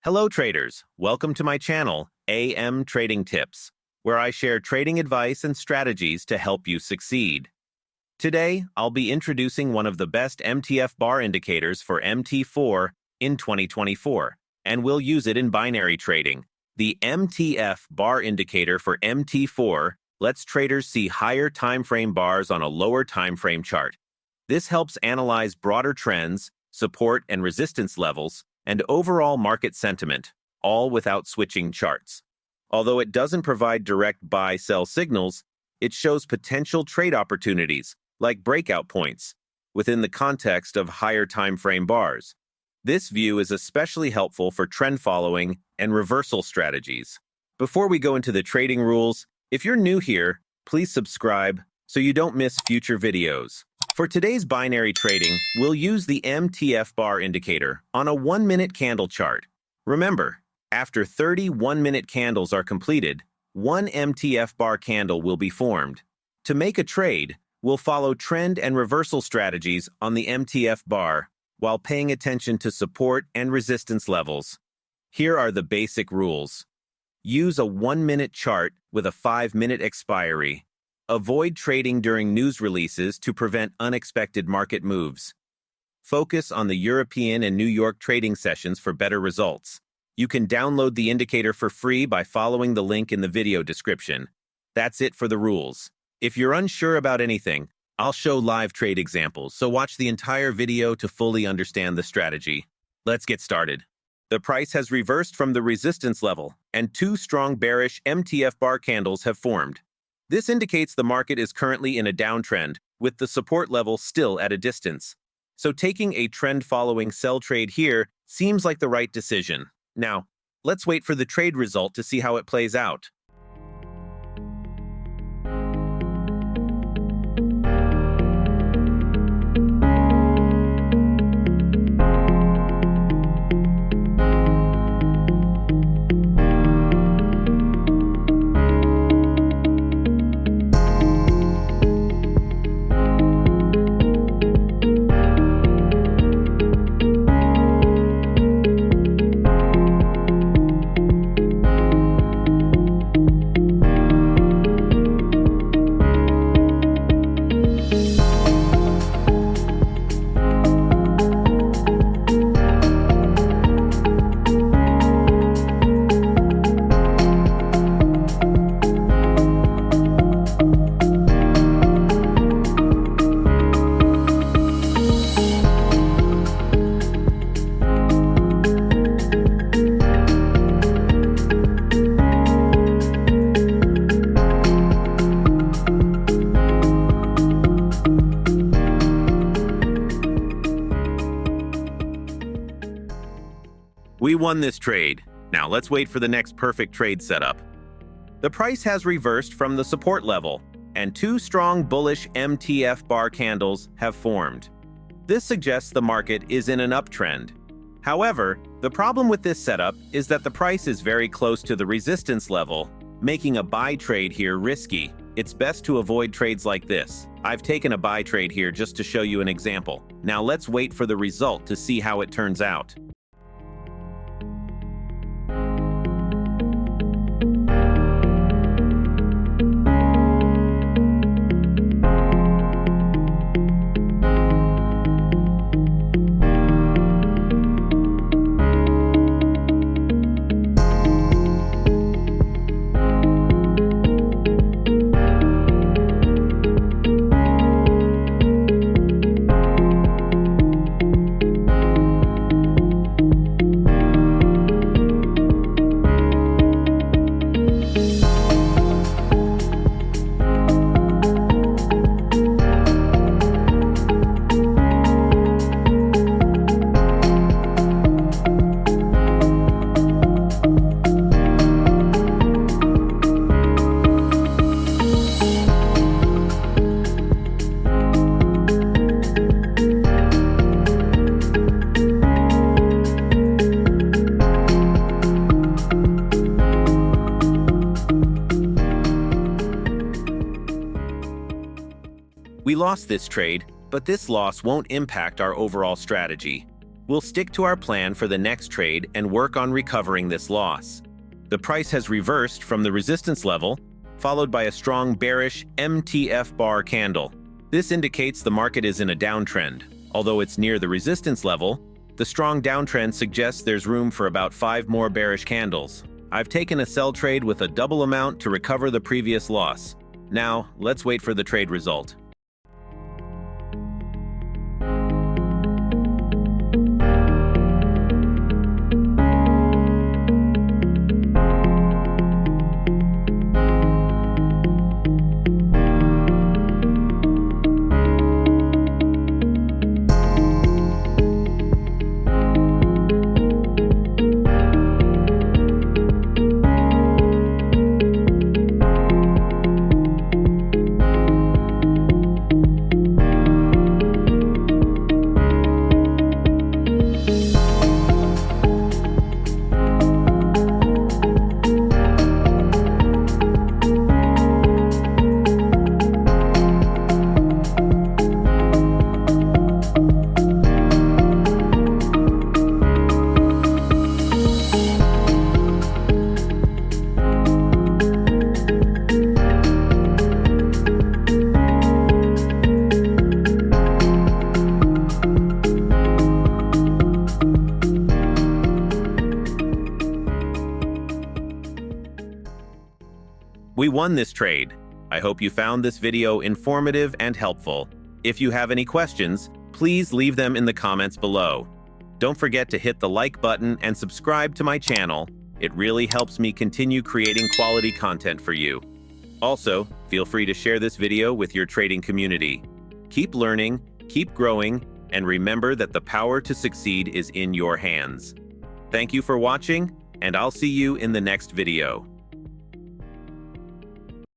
Hello traders, welcome to my channel, AM Trading Tips, where I share trading advice and strategies to help you succeed. Today, I'll be introducing one of the best MTF bar indicators for MT4 in 2024, and we'll use it in binary trading. The MTF Bar Indicator for MT4 lets traders see higher timeframe bars on a lower timeframe chart. This helps analyze broader trends, support and resistance levels, and overall market sentiment, all without switching charts. Although it doesn't provide direct buy-sell signals, it shows potential trade opportunities, like breakout points, within the context of higher time-frame bars. This view is especially helpful for trend following and reversal strategies. Before we go into the trading rules, if you're new here, please subscribe so you don't miss future videos. For today's binary trading, we'll use the MTF bar indicator on a 1-minute candle chart. Remember, after 30 1-minute candles are completed, one MTF bar candle will be formed. To make a trade, we'll follow trend and reversal strategies on the MTF bar while paying attention to support and resistance levels. Here are the basic rules. Use a 1-minute chart with a 5-minute expiry. Avoid trading during news releases to prevent unexpected market moves. Focus on the European and New York trading sessions for better results. You can download the indicator for free by following the link in the video description. That's it for the rules. If you're unsure about anything, I'll show live trade examples, so watch the entire video to fully understand the strategy. Let's get started. The price has reversed from the resistance level, and two strong bearish MTF bar candles have formed. This indicates the market is currently in a downtrend, with the support level still at a distance. So taking a trend-following sell trade here seems like the right decision. Now, let's wait for the trade result to see how it plays out. We won this trade. Now let's wait for the next perfect trade setup. The price has reversed from the support level, and two strong bullish MTF bar candles have formed. This suggests the market is in an uptrend. However, the problem with this setup is that the price is very close to the resistance level, making a buy trade here risky. It's best to avoid trades like this. I've taken a buy trade here just to show you an example. Now let's wait for the result to see how it turns out. We lost this trade, but this loss won't impact our overall strategy. We'll stick to our plan for the next trade and work on recovering this loss. The price has reversed from the resistance level, followed by a strong bearish MTF bar candle. This indicates the market is in a downtrend. Although it's near the resistance level, the strong downtrend suggests there's room for about 5 more bearish candles. I've taken a sell trade with a double amount to recover the previous loss. Now, let's wait for the trade result. We won this trade. I hope you found this video informative and helpful. If you have any questions, please leave them in the comments below. Don't forget to hit the like button and subscribe to my channel. It really helps me continue creating quality content for you. Also, feel free to share this video with your trading community. Keep learning, keep growing, and remember that the power to succeed is in your hands. Thank you for watching, and I'll see you in the next video.